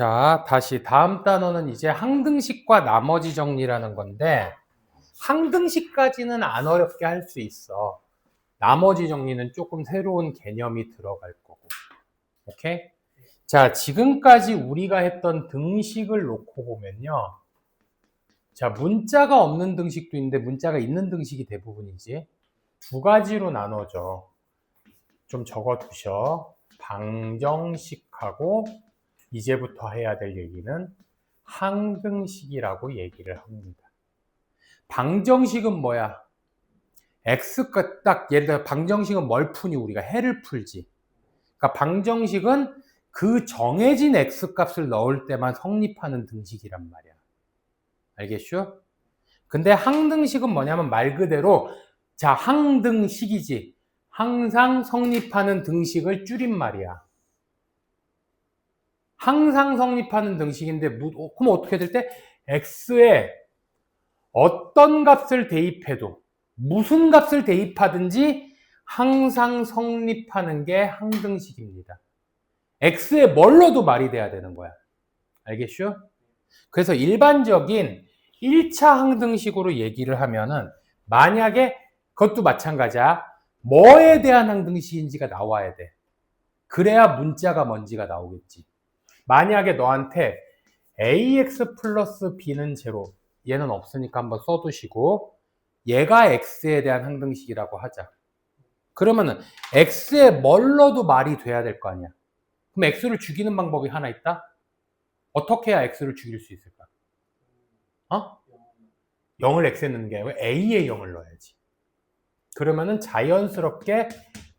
자, 다시 다음 단어는 이제 항등식과 나머지 정리라는 건데, 항등식까지는 안 어렵게 할 수 있어. 나머지 정리는 조금 새로운 개념이 들어갈 거고. 오케이? 자, 지금까지 우리가 했던 등식을 놓고 보면요. 자, 문자가 없는 등식도 있는데 문자가 있는 등식이 대부분이지. 두 가지로 나눠져. 좀 적어 두셔. 방정식하고 이제부터 해야 될 얘기는 항등식이라고 얘기를 합니다. 방정식은 뭐야? x가 딱 예를 들어 방정식은 뭘 푸니 우리가 해를 풀지. 그러니까 방정식은 그 정해진 x 값을 넣을 때만 성립하는 등식이란 말이야. 알겠슈? 근데 항등식은 뭐냐면 말 그대로 자 항등식이지. 항상 성립하는 등식을 줄인 말이야. 항상 성립하는 등식인데 그럼 어떻게 될 때 x에 어떤 값을 대입해도 무슨 값을 대입하든지 항상 성립하는 게 항등식입니다. x에 뭘 넣어도 말이 돼야 되는 거야. 알겠슈? 그래서 일반적인 1차 항등식으로 얘기를 하면은 만약에 그것도 마찬가지야. 뭐에 대한 항등식인지가 나와야 돼. 그래야 문자가 뭔지가 나오겠지. 만약에 너한테 ax 플러스 b는 제로, 얘는 없으니까 한번 써두시고 얘가 x에 대한 항등식이라고 하자. 그러면은 x에 뭘 넣어도 말이 돼야 될 거 아니야. 그럼 x를 죽이는 방법이 하나 있다? 어떻게 해야 x를 죽일 수 있을까? 0을 x에 넣는 게 아니고 a에 0을 넣어야지. 그러면은 자연스럽게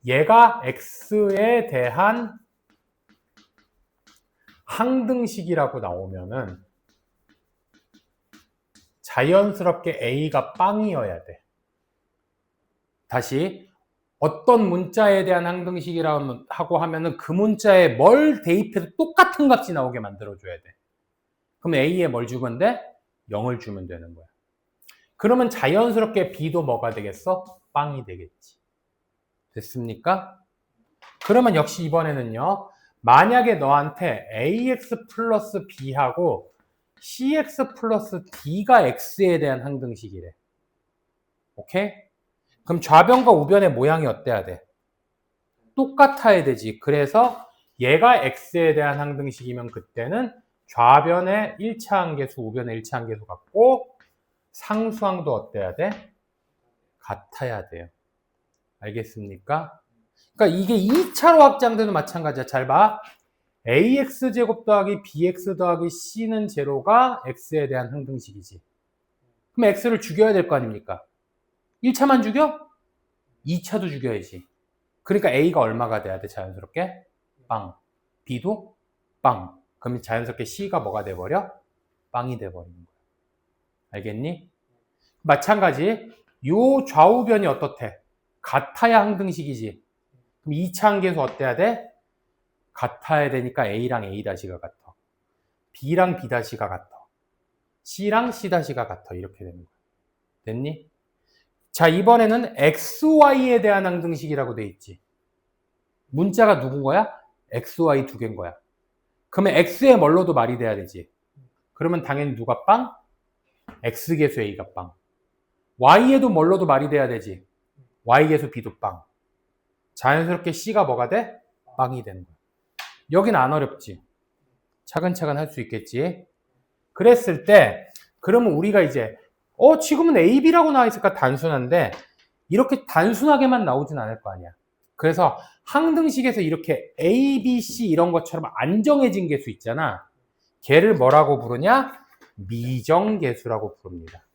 얘가 x에 대한 항등식이라고 나오면은 자연스럽게 a가 빵이어야 돼. 다시 어떤 문자에 대한 항등식이라고 하면은 그 문자에 뭘 대입해도 똑같은 값이 나오게 만들어줘야 돼. 그럼 a에 뭘 주면 돼? 0을 주면 되는 거야. 그러면 자연스럽게 b도 뭐가 되겠어? 빵이 되겠지. 됐습니까? 그러면 역시 이번에는요. 만약에 너한테 ax 플러스 b하고 cx 플러스 d가 x에 대한 항등식이래. 오케이? 그럼 좌변과 우변의 모양이 어때야 돼? 똑같아야 되지. 그래서 얘가 x에 대한 항등식이면 그때는 좌변의 1차 항계수, 우변의 1차 항계수 같고 상수항도 어때야 돼? 같아야 돼요. 알겠습니까? 그러니까 이게 2차로 확장돼도 마찬가지야. 잘 봐. ax제곱 더하기 bx 더하기 c는 제로가 x에 대한 항등식이지. 그럼 x를 죽여야 될 거 아닙니까? 1차만 죽여? 2차도 죽여야지. 그러니까 a가 얼마가 돼야 돼? 자연스럽게? 빵. b도? 빵. 그럼 자연스럽게 c가 뭐가 돼버려? 빵이 돼버리는 거야. 알겠니? 마찬가지 요 좌우변이 어떻대? 같아야 항등식이지. 그럼 2차 항계수 어때야 돼? 같아야 되니까 a랑 a-가 같아. b랑 b-가 같아. c랑 c-가 같아. 이렇게 되는 거야. 됐니? 자, 이번에는 xy에 대한 항등식이라고 돼 있지. 문자가 누군 거야? xy 두 개인 거야. 그러면 x에 뭘 넣어도 말이 돼야 되지. 그러면 당연히 누가 빵? x계수 a가 빵. y에도 뭘 넣어도 말이 돼야 되지. y계수 b도 빵. 자연스럽게 c가 뭐가 돼? 빵이 되는 거야. 여긴 안 어렵지. 차근차근 할 수 있겠지. 그랬을 때 그러면 우리가 이제 지금은 a, b라고 나와 있으니까 단순한데 이렇게 단순하게만 나오진 않을 거 아니야. 그래서 항등식에서 이렇게 a, b, c 이런 것처럼 안 정해진 계수 있잖아. 걔를 뭐라고 부르냐? 미정계수라고 부릅니다.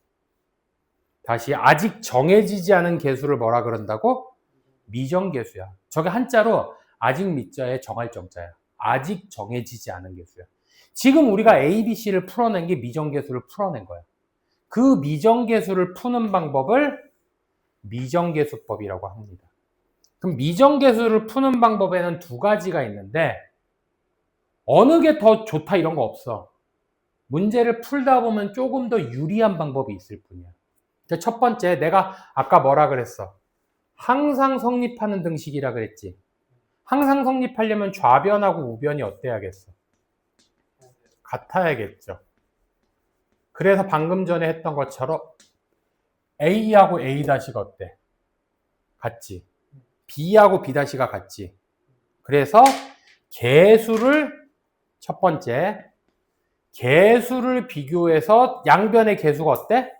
다시 아직 정해지지 않은 계수를 뭐라 그런다고? 미정계수야. 저게 한자로 아직 미자에 정할 정자야. 아직 정해지지 않은 계수야. 지금 우리가 a, b, c를 풀어낸 게 미정계수를 풀어낸 거야. 그 미정계수를 푸는 방법을 미정계수법이라고 합니다. 그럼 미정계수를 푸는 방법에는 두 가지가 있는데 어느 게 더 좋다 이런 거 없어. 문제를 풀다 보면 조금 더 유리한 방법이 있을 뿐이야. 첫 번째, 내가 아까 뭐라 그랬어? 항상 성립하는 등식이라 그랬지. 항상 성립하려면 좌변하고 우변이 어때야겠어? 같아야겠죠. 그래서 방금 전에 했던 것처럼 A하고 A'가 어때? 같지. B하고 B'가 같지. 그래서 개수를 첫 번째 개수를 비교해서 양변의 개수가 어때?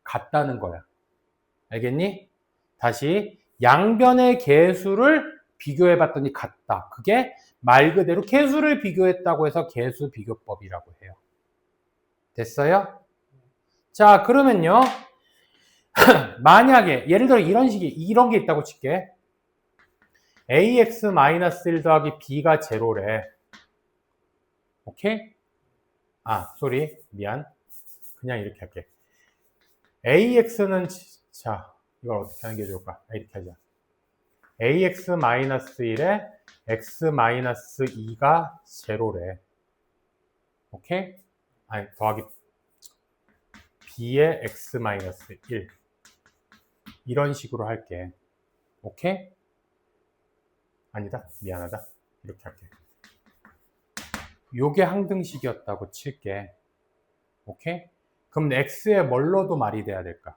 같다는 거야. 알겠니? 다시 양변의 개수를 비교해 봤더니 같다. 그게 말 그대로 개수를 비교했다고 해서 개수 비교법이라고 해요. 됐어요? 자, 그러면요. 만약에 예를 들어 이런 게 있다고 칠게. ax-1 더하기 b가 제로래. 오케이? 쏘리. 미안. 그냥 이렇게 할게. ax는 자, 이걸 어떻게 하는 게 좋을까? 이렇게 하자. ax-1에 x-2가 제로래. 오케이? 더하기 b의 x-1 이런 식으로 할게. 오케이? 아니다. 미안하다. 이렇게 할게. 요게 항등식이었다고 칠게. 오케이? 그럼 x에 뭘 넣어도 말이 돼야 될까?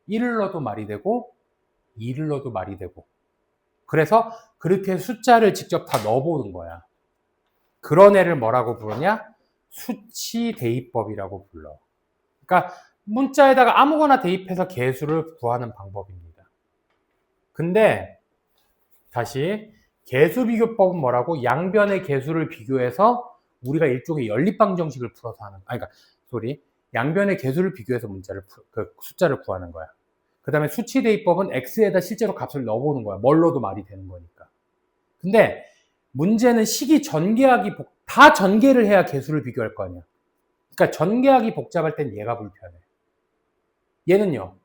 1을 넣어도 말이 되고 2를 넣어도 말이 되고. 그래서 그렇게 숫자를 직접 다 넣어보는 거야. 그런 애를 뭐라고 부르냐? 수치 대입법이라고 불러. 그러니까 문자에다가 아무거나 대입해서 개수를 구하는 방법입니다. 근데 다시 개수 비교법은 뭐라고? 양변의 개수를 비교해서 우리가 일종의 연립방정식을 풀어서 하는, 양변의 개수를 비교해서 숫자를 구하는 거야. 그 다음에 수치 대입법은 x에다 실제로 값을 넣어보는 거야. 뭘 넣어도 말이 되는 거니까. 근데 문제는 식이 다 전개를 해야 개수를 비교할 거 아니야. 그러니까 전개하기 복잡할 땐 얘가 불편해. 얘는요.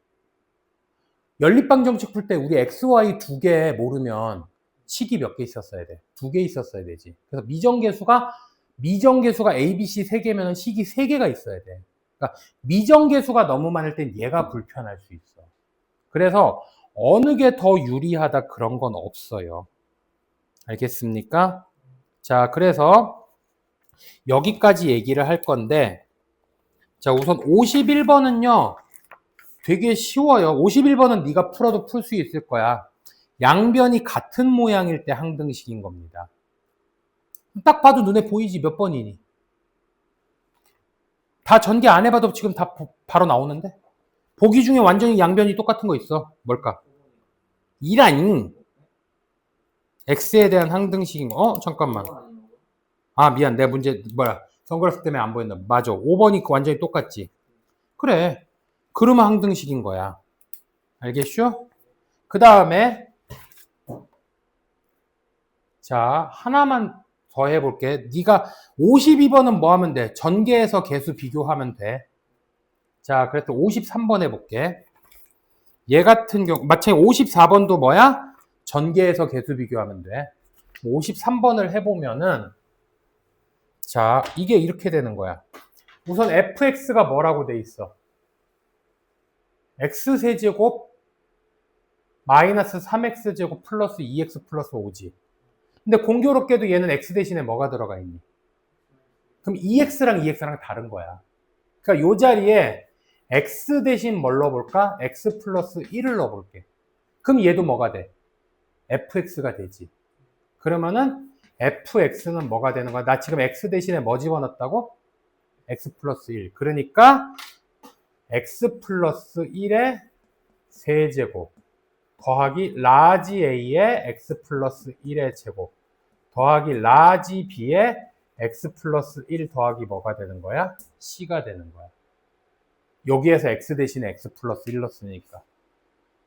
연립방정식 풀 때 우리 x, y 두 개 모르면 식이 몇 개 있었어야 돼? 두 개 있었어야 되지. 그래서 미정계수가 a, b, c 세 개면 식이 세 개가 있어야 돼. 그러니까 미정계수가 너무 많을 땐 얘가 불편할 수 있어. 그래서 어느 게 더 유리하다 그런 건 없어요. 알겠습니까? 자, 그래서 여기까지 얘기를 할 건데, 자, 우선 51번은요. 되게 쉬워요. 51번은 네가 풀어도 풀 수 있을 거야. 양변이 같은 모양일 때 항등식인 겁니다. 딱 봐도 눈에 보이지 몇 번이니? 다 전개 안 해봐도 지금 다 바로 나오는데? 보기 중에 완전히 양변이 똑같은 거 있어. 뭘까? 2라니. x에 대한 항등식인 거. 잠깐만. 미안. 내 문제 선글라스 때문에 안 보였나? 맞아. 5번이 완전히 똑같지. 그래. 그러면 항등식인 거야. 알겠슈? 그 다음에 자, 하나만 더 해볼게. 네가 52번은 뭐 하면 돼? 전개해서 개수 비교하면 돼. 자, 그래서 53번 해볼게. 얘 같은 경우 마찬가지 54번도 뭐야? 전개해서 개수 비교하면 돼. 53번을 해보면은 자, 이게 이렇게 되는 거야. 우선 fx가 뭐라고 돼 있어? x세제곱 마이너스 3x제곱 플러스 2x 플러스 5지. 근데 공교롭게도 얘는 x 대신에 뭐가 들어가 있니? 그럼 2x랑 2x랑 다른 거야. 그러니까 이 자리에 x 대신 뭘 넣어볼까? x 플러스 1을 넣어볼게. 그럼 얘도 뭐가 돼? fx가 되지. 그러면은 fx는 뭐가 되는 거야? 나 지금 x 대신에 뭐 집어넣었다고? x 플러스 1. 그러니까 x 플러스 1의 세제곱 더하기 라지 a의 x 플러스 1의 제곱 더하기 라지 b의 x 플러스 1 더하기 뭐가 되는 거야? c가 되는 거야. 여기에서 x 대신에 x 플러스 1 넣었으니까.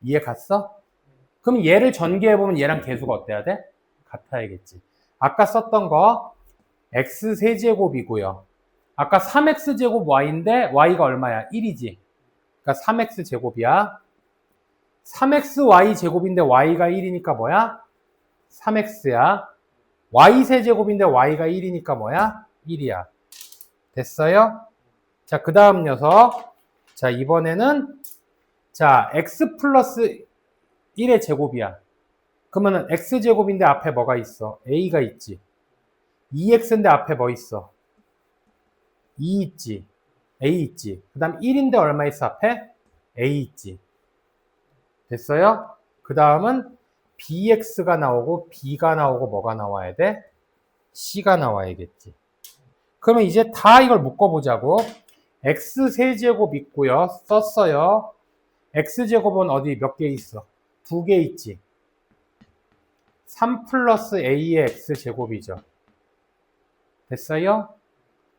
이해 갔어? 그럼 얘를 전개해보면 얘랑 개수가 어때야 돼? 같아야겠지. 아까 썼던 거 x 세제곱이고요. 아까 3x 제곱 y인데 y가 얼마야? 1이지. 그러니까 3x 제곱이야. 3xy 제곱인데 y가 1이니까 뭐야? 3x야. y 세제곱인데 y가 1이니까 뭐야? 1이야. 됐어요? 자, 그 다음 녀석. 자, 이번에는 자, x 플러스 1의 제곱이야. 그러면은 x제곱인데 앞에 뭐가 있어? a가 있지. 2x인데 앞에 뭐 있어? 2 있지. A 있지. 그 다음 1인데 얼마 있어 앞에? A 있지. 됐어요? 그 다음은 BX가 나오고 B가 나오고 뭐가 나와야 돼? C가 나와야겠지. 그러면 이제 다 이걸 묶어보자고. X세제곱 있고요. 썼어요. X제곱은 어디 몇 개 있어? 2개 있지. 3 플러스 A의 X제곱이죠. 됐어요?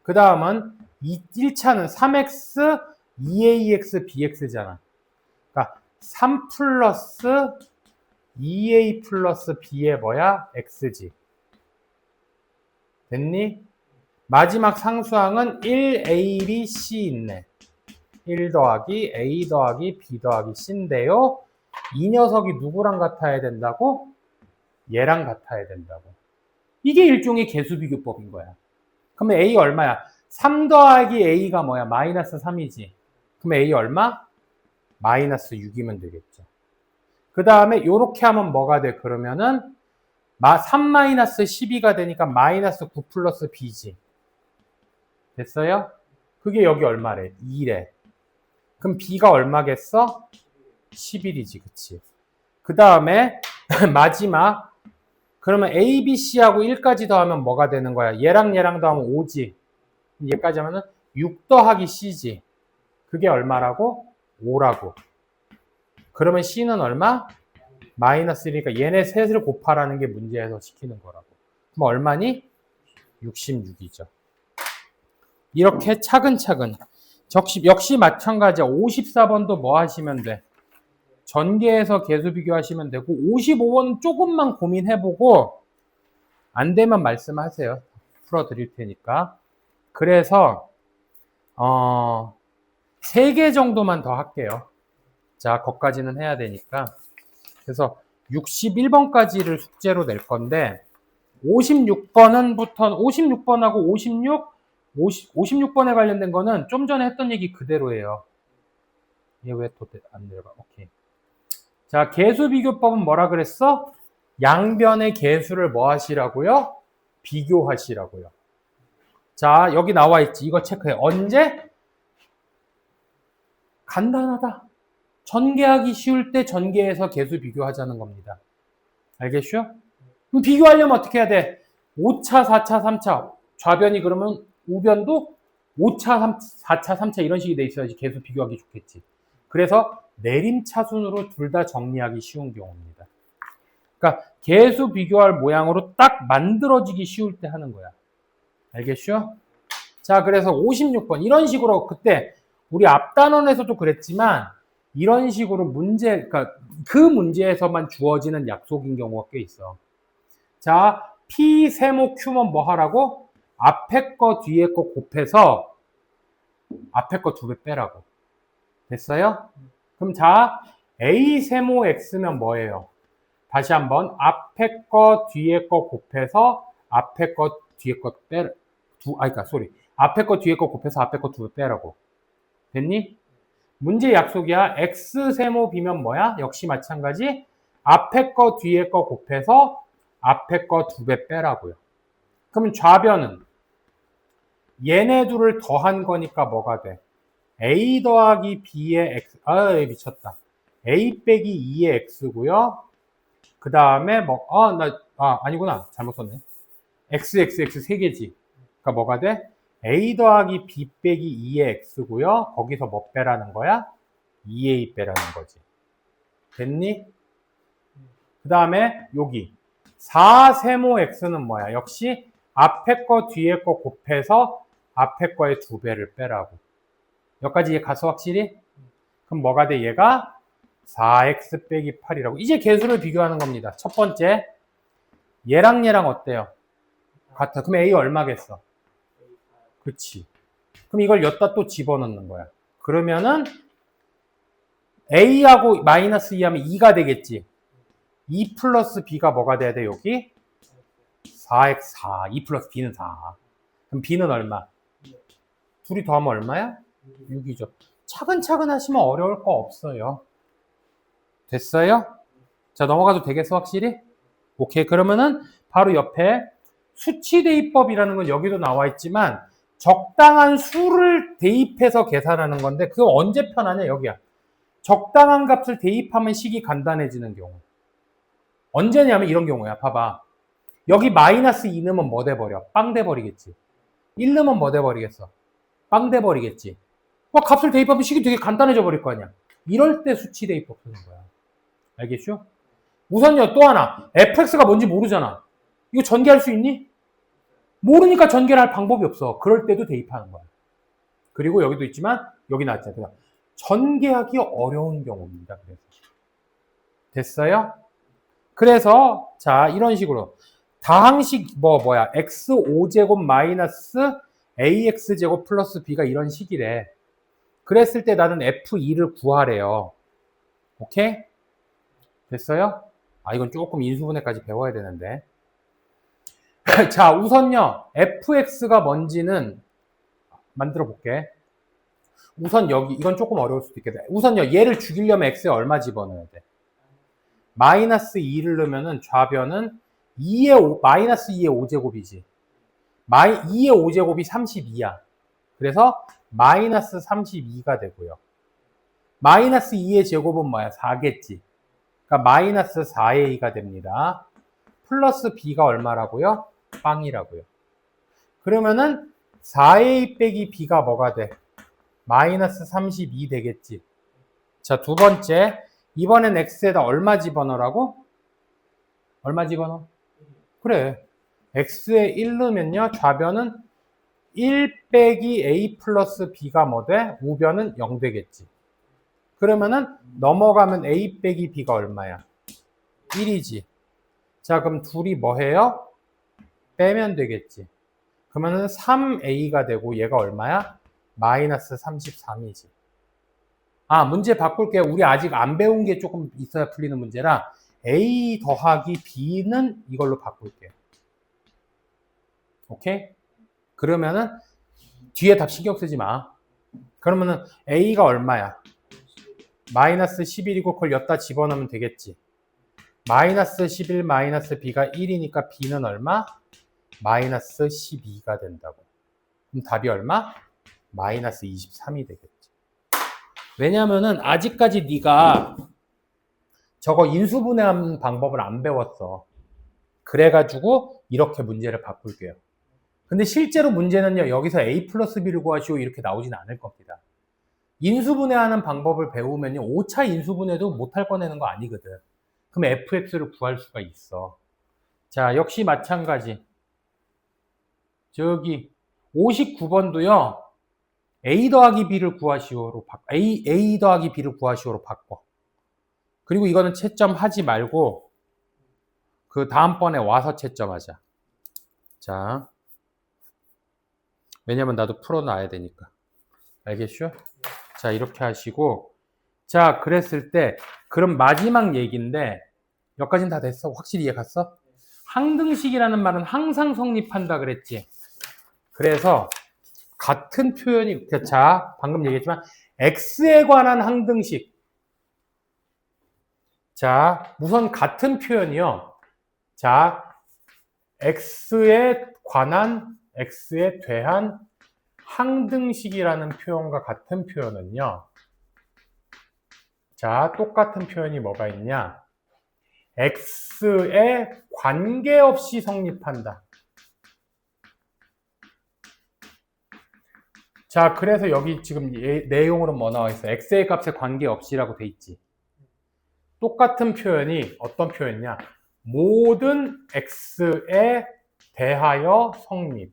그 다음은 1차는 3X, 2AX, BX잖아. 그러니까 3 플러스 2A 플러스 B의 뭐야? X지. 됐니? 마지막 상수항은 1A, B, C 있네. 1 더하기 A 더하기 B 더하기 C인데요. 이 녀석이 누구랑 같아야 된다고? 얘랑 같아야 된다고. 이게 일종의 개수비교법인 거야. 그러면 A 얼마야? 3 더하기 A가 뭐야? 마이너스 3이지. 그럼 A 얼마? 마이너스 6이면 되겠죠. 그 다음에 이렇게 하면 뭐가 돼? 그러면은 3 마이너스 12가 되니까 마이너스 9 플러스 B지. 됐어요? 그게 여기 얼마래? 2래. 그럼 B가 얼마겠어? 11이지. 그치? 그 다음에 마지막 그러면 A, B, C하고 1까지 더하면 뭐가 되는 거야? 얘랑 얘랑 더하면 5지. 얘까지 하면은 6 더하기 C지. 그게 얼마라고? 5라고. 그러면 C는 얼마? 마이너스 1이니까 얘네 셋을 곱하라는 게 문제에서 시키는 거라고. 그럼 얼마니? 66이죠. 이렇게 차근차근. 역시 마찬가지야. 54번도 뭐 하시면 돼? 전개해서 개수 비교하시면 되고 55번 조금만 고민해보고 안 되면 말씀하세요. 풀어드릴 테니까. 그래서 3개 정도만 더 할게요. 자, 거기까지는 해야 되니까. 그래서 61번까지를 숙제로 낼 건데 56번하고 56번에 관련된 거는 좀 전에 했던 얘기 그대로예요. 얘 왜 또 안 내려가? 오케이. 자, 개수 비교법은 뭐라 그랬어? 양변의 개수를 뭐 하시라고요? 비교하시라고요. 자, 여기 나와 있지. 이거 체크해. 언제? 간단하다. 전개하기 쉬울 때 전개해서 개수 비교하자는 겁니다. 알겠죠? 그럼 비교하려면 어떻게 해야 돼? 5차, 4차, 3차. 좌변이 그러면 우변도 5차, 4차, 3차 이런 식이 돼 있어야지 개수 비교하기 좋겠지. 그래서 내림차순으로 둘 다 정리하기 쉬운 경우입니다. 그러니까 개수 비교할 모양으로 딱 만들어지기 쉬울 때 하는 거야. 알겠죠? 자, 그래서 56번 이런 식으로 그때 우리 앞단원에서도 그랬지만 이런 식으로 그러니까 그 문제에서만 주어지는 약속인 경우가 꽤 있어. 자, P 세모 Q면 뭐 하라고? 앞에 거 뒤에 거 곱해서 앞에 거 2배 빼라고. 됐어요? 그럼 자, A 세모 X면 뭐예요? 다시 한번 앞에 거 뒤에 거 곱해서 앞에 거 뒤에 거 빼 앞에 거 뒤에 거 곱해서 앞에 거 2배 빼라고. 됐니? 문제 약속이야. X 세모 B면 뭐야? 역시 마찬가지. 앞에 거 뒤에 거 곱해서 앞에 거 2배 빼라고요. 그러면 좌변은 얘네 둘을 더한 거니까 뭐가 돼? A 더하기 B의 X, 미쳤다. A 빼기 2의 X고요. 그 다음에 아니구나. 잘못 썼네. X 3개지. 그러니까 뭐가 돼? A 더하기 B 빼기 2의 X고요. 거기서 뭐 빼라는 거야? 2A 빼라는 거지. 됐니? 그 다음에 여기 4세모 X는 뭐야? 역시 앞에 거 뒤에 거 곱해서 앞에 거의 2배를 빼라고. 여기까지 가서 확실히? 그럼 뭐가 돼? 얘가 4x 빼기 8이라고. 이제 개수를 비교하는 겁니다. 첫 번째. 얘랑 얘랑 어때요? 같아. 그럼 A 얼마겠어? 그치. 그럼 이걸 여기다 또 집어넣는 거야. 그러면은 A하고 마이너스 2 하면 2가 되겠지. 2 플러스 B가 뭐가 돼야 돼? 여기? 4x 4. 2 플러스 B는 4. 그럼 B는 얼마? 둘이 더하면 얼마야? 6이죠. 차근차근 하시면 어려울 거 없어요. 됐어요? 자, 넘어가도 되겠어, 확실히? 오케이. 그러면은 바로 옆에 수치대입법이라는 건 여기도 나와 있지만 적당한 수를 대입해서 계산하는 건데 그거 언제 편하냐 여기야. 적당한 값을 대입하면 식이 간단해지는 경우. 언제냐면 이런 경우야. 봐봐. 여기 마이너스 2 넣으면 뭐 돼버려? 빵 돼버리겠지. 1 넣으면 뭐 돼버리겠어? 빵 돼버리겠지. 값을 대입하면 식이 되게 간단해져 버릴 거 아니야. 이럴 때 수치 대입법 쓰는 거야. 알겠죠? 우선요, 또 하나. fx가 뭔지 모르잖아. 이거 전개할 수 있니? 모르니까 전개를 할 방법이 없어. 그럴 때도 대입하는 거야. 그리고 여기도 있지만 여기 나왔잖아. 전개하기 어려운 경우입니다. 그래서 됐어요? 그래서 자 이런 식으로 다항식 뭐야 x5제곱 마이너스 ax제곱 플러스 b가 이런 식이래. 그랬을 때 나는 f2를 구하래요. 오케이? 됐어요? 이건 조금 인수분해까지 배워야 되는데. 자, 우선요. fx가 뭔지는 만들어 볼게. 우선 여기 이건 조금 어려울 수도 있겠다. 우선요. 얘를 죽이려면 x에 얼마 집어넣어야 돼? 마이너스 2를 넣으면은 좌변은 마이너스 2의 5제곱이지. 2의 5제곱이 32야. 그래서 마이너스 32가 되고요. 마이너스 2의 제곱은 뭐야? 4겠지. 그러니까 마이너스 4의 2가 됩니다. 플러스 b가 얼마라고요? 빵이라고요. 그러면은 4의 2 빼기 b가 뭐가 돼? 마이너스 32 되겠지. 자, 두 번째. 이번엔 x에다 얼마 집어넣으라고? 얼마 집어넣어? 그래. x에 1 넣으면요. 좌변은 1 빼기 a 플러스 b가 뭐 돼? 우변은 0 되겠지. 그러면은 넘어가면 a 빼기 b가 얼마야? 1이지. 자, 그럼 둘이 뭐 해요? 빼면 되겠지. 그러면은 3a가 되고 얘가 얼마야? 마이너스 33이지. 문제 바꿀게요. 우리 아직 안 배운 게 조금 있어야 풀리는 문제라 a 더하기 b는 이걸로 바꿀게요. 오케이? 그러면은 뒤에 답 신경 쓰지 마. 그러면은 a가 얼마야? 마이너스 11이고 그걸 여기다 집어넣으면 되겠지. 마이너스 11 마이너스 b가 1이니까 b는 얼마? 마이너스 12가 된다고. 그럼 답이 얼마? 마이너스 23이 되겠지. 왜냐면은 아직까지 네가 저거 인수분해하는 방법을 안 배웠어. 그래가지고 이렇게 문제를 바꿀게요. 근데 실제로 문제는요. 여기서 a 플러스 b를 구하시오 이렇게 나오진 않을 겁니다. 인수분해하는 방법을 배우면요. 5차 인수분해도 못할 뻔하는 거 아니거든. 그럼 fx를 구할 수가 있어. 자, 역시 마찬가지. 저기 59번도요. a 더하기 b를 구하시오로 a 더하기 b를 구하시오로 바꿔. 그리고 이거는 채점하지 말고 그 다음번에 와서 채점하자. 자, 왜냐면 나도 풀어놔야 되니까. 알겠죠? 자, 이렇게 하시고 자, 그랬을 때 그럼 마지막 얘기인데 여기까지는 다 됐어? 확실히 이해 갔어? 항등식이라는 말은 항상 성립한다 그랬지. 그래서 같은 표현이 자, 방금 얘기했지만 x에 관한 항등식. 자, 우선 같은 표현이요. 자, x에 관한 x에 대한 항등식이라는 표현과 같은 표현은요. 자, 똑같은 표현이 뭐가 있냐? x에 관계없이 성립한다. 자, 그래서 여기 지금 내용으로 뭐 나와 있어? x의 값에 관계없이라고 돼 있지. 똑같은 표현이 어떤 표현이냐? 모든 x에 대하여 성립.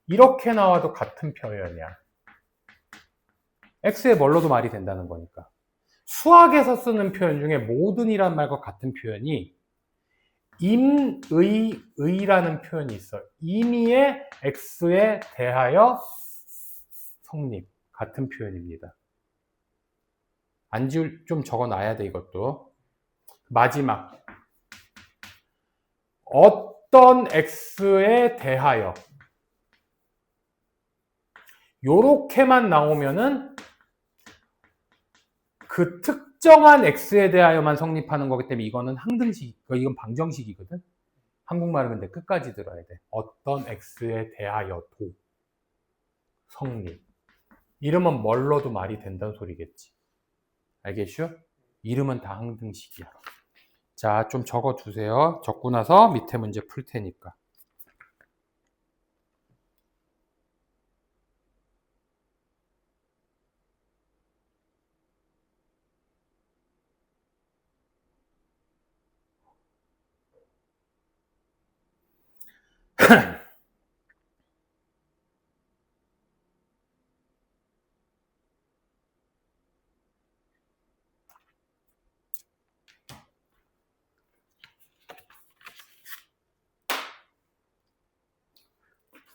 이렇게 나와도 같은 표현이야. x에 뭘로도 말이 된다는 거니까. 수학에서 쓰는 표현 중에 모든이란 말과 같은 표현이 임의라는 표현이 있어. 임의의 x에 대하여 성립. 같은 표현입니다. 안 지울 좀 적어놔야 돼 이것도. 마지막. 어떤 x에 대하여 요렇게만 나오면은 그 특정한 x에 대하여만 성립하는 거기 때문에 이거는 항등식, 이건 방정식이거든. 한국말은 근데 끝까지 들어야 돼. 어떤 x에 대하여도. 성립. 이름은 뭘로도 말이 된다는 소리겠지. 알겠슈? 이름은 다 항등식이야. 자, 좀 적어 두세요. 적고 나서 밑에 문제 풀 테니까.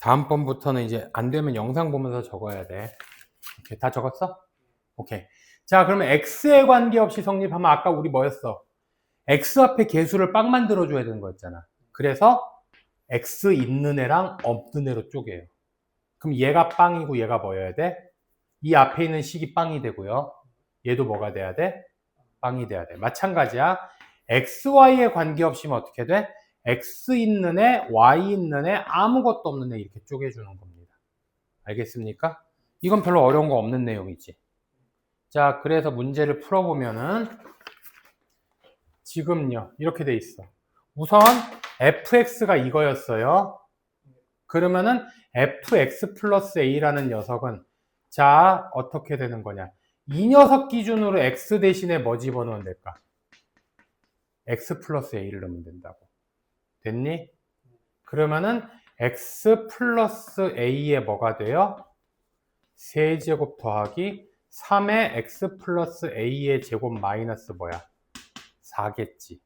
다음번부터는 이제 안 되면 영상 보면서 적어야 돼. 오케이, 다 적었어? 오케이. 자, 그러면 x에 관계없이 성립하면 아까 우리 뭐였어? x 앞에 개수를 빵 만들어줘야 되는 거였잖아. 그래서 x 있는 애랑 없는 애로 쪼개요. 그럼 얘가 빵이고 얘가 뭐여야 돼? 이 앞에 있는 식이 빵이 되고요. 얘도 뭐가 돼야 돼? 빵이 돼야 돼. 마찬가지야. xy에 관계없이면 어떻게 돼? x 있는 애, y 있는 애, 아무것도 없는 애 이렇게 쪼개주는 겁니다. 알겠습니까? 이건 별로 어려운 거 없는 내용이지. 자, 그래서 문제를 풀어보면은 지금요 이렇게 돼 있어. 우선 fx가 이거였어요. 그러면은 fx 플러스 a라는 녀석은 자 어떻게 되는 거냐? 이 녀석 기준으로 x 대신에 뭐 집어넣으면 될까? x 플러스 a를 넣으면 된다고. 됐니? 그러면은 x 플러스 a에 뭐가 돼요? 세제곱 더하기 3의 x 플러스 a의 제곱 마이너스 뭐야? 4겠지.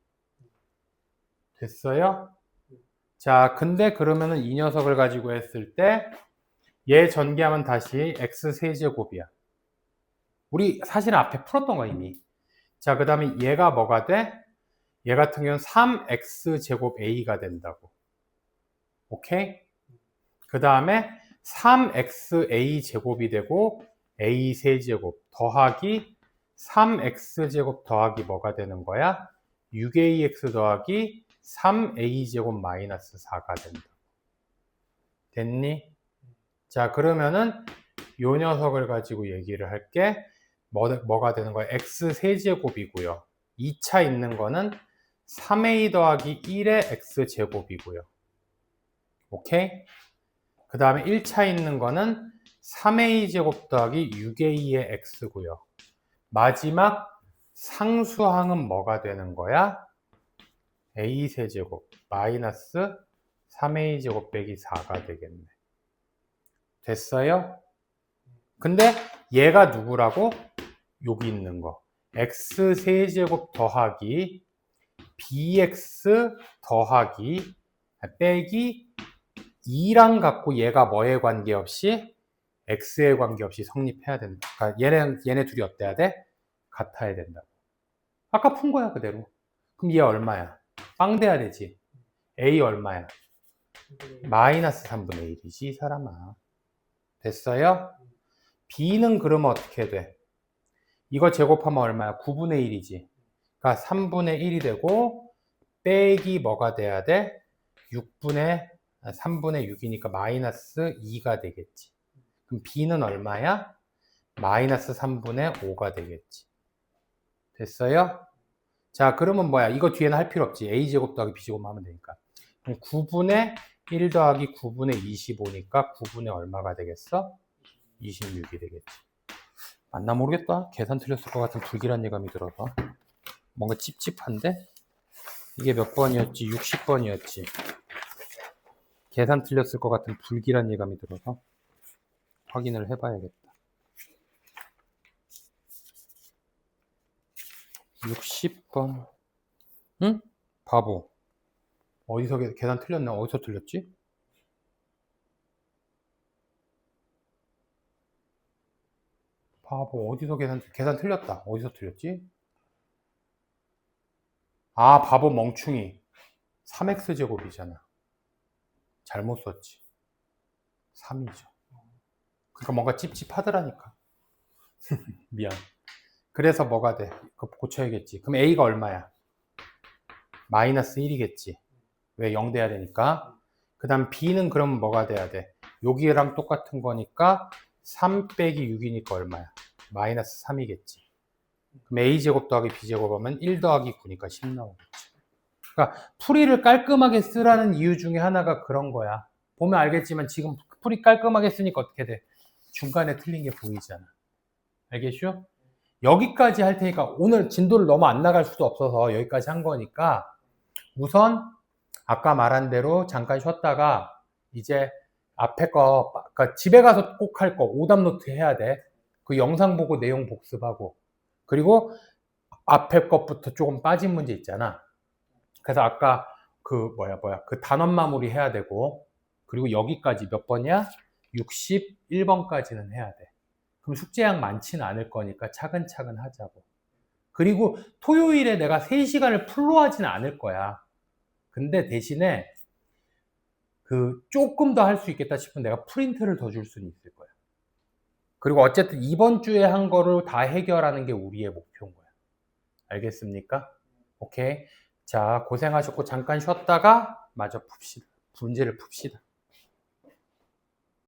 됐어요? 자, 근데 그러면은 이 녀석을 가지고 했을 때 얘 전개하면 다시 x 세제곱이야. 우리 사실은 앞에 풀었던 거 이미. 자, 그 다음에 얘가 뭐가 돼? 얘 같은 경우는 3x 제곱 a가 된다고. 오케이? 그 다음에 3xa 제곱이 되고 a 세제곱 더하기 3x 제곱 더하기 뭐가 되는 거야? 6ax 더하기 3a 제곱 마이너스 4가 된다. 됐니? 자, 그러면은 요 녀석을 가지고 얘기를 할게. 뭐가 되는 거야? x 세제곱이고요. 2차 있는 거는 3a 더하기 1의 x 제곱이고요. 오케이? 그 다음에 1차 있는 거는 3a 제곱 더하기 6a의 x고요. 마지막 상수항은 뭐가 되는 거야? a 세제곱 마이너스 3a 제곱 빼기 4가 되겠네. 됐어요? 근데 얘가 누구라고? 여기 있는 거. x 세제곱 더하기 bx 더하기 빼기 2랑 갖고 얘가 뭐에 관계없이 x에 관계없이 성립해야 된다. 그러니까 얘네 둘이 어때야 돼? 같아야 된다. 아까 푼 거야 그대로. 그럼 얘 얼마야? 빵 돼야 되지. a 얼마야? 마이너스 3분의 1이지 이 사람아. 됐어요? b는 그러면 어떻게 돼? 이거 제곱하면 얼마야? 9분의 1이지. 그러니까 3분의 1이 되고 빼기 뭐가 돼야 돼? 3분의 6이니까 마이너스 2가 되겠지. 그럼 b는 얼마야? 마이너스 3분의 5가 되겠지. 됐어요? 자, 그러면 뭐야? 이거 뒤에는 할 필요 없지. a제곱 더하기 b제곱 하면 되니까. 그럼 9분의 1 더하기 9분의 25니까 9분의 얼마가 되겠어? 26이 되겠지. 맞나 모르겠다. 계산 틀렸을 것 같은 불길한 예감이 들어서. 뭔가 찝찝한데? 이게 몇 번이었지? 60번이었지. 계산 틀렸을 것 같은 불길한 예감이 들어서 확인을 해봐야겠다. 60번. 응? 바보. 어디서 계산 틀렸나? 어디서 틀렸지? 바보. 어디서 계산 틀렸다. 어디서 틀렸지? 아, 바보 멍충이. 3x 제곱이잖아. 잘못 썼지. 3이죠. 그러니까 뭔가 찝찝하더라니까. 미안. 그래서 뭐가 돼? 그거 고쳐야겠지. 그럼 a가 얼마야? 마이너스 1이겠지. 왜 0 돼야 되니까. 그 다음 b는 그러면 뭐가 돼야 돼? 여기랑 똑같은 거니까 3 빼기 6이니까 얼마야? 마이너스 3이겠지. 그럼 a제곱 더하기 b제곱 하면 1 더하기 9니까 10 나오겠지. 그러니까 풀이를 깔끔하게 쓰라는 이유 중에 하나가 그런 거야. 보면 알겠지만 지금 풀이 깔끔하게 쓰니까 어떻게 돼? 중간에 틀린 게 보이잖아. 알겠죠? 여기까지 할 테니까 오늘 진도를 너무 안 나갈 수도 없어서 여기까지 한 거니까 우선 아까 말한 대로 잠깐 쉬었다가 이제 앞에 거, 그러니까 집에 가서 꼭 할 거 오답노트 해야 돼. 그 영상 보고 내용 복습하고 그리고 앞에 것부터 조금 빠진 문제 있잖아. 그래서 아까 그 그 단원 마무리 해야 되고 그리고 여기까지 몇 번이야? 61번까지는 해야 돼. 그럼 숙제량 많지는 않을 거니까 차근차근 하자고. 그리고 토요일에 내가 3시간을 풀로 하지는 않을 거야. 근데 대신에 그 조금 더 할 수 있겠다 싶으면 내가 프린트를 더 줄 수는 있을 거야. 그리고 어쨌든 이번 주에 한 거를 다 해결하는 게 우리의 목표인 거야. 알겠습니까? 오케이. 자, 고생하셨고 잠깐 쉬었다가 마저 풉시다. 문제를 풉시다.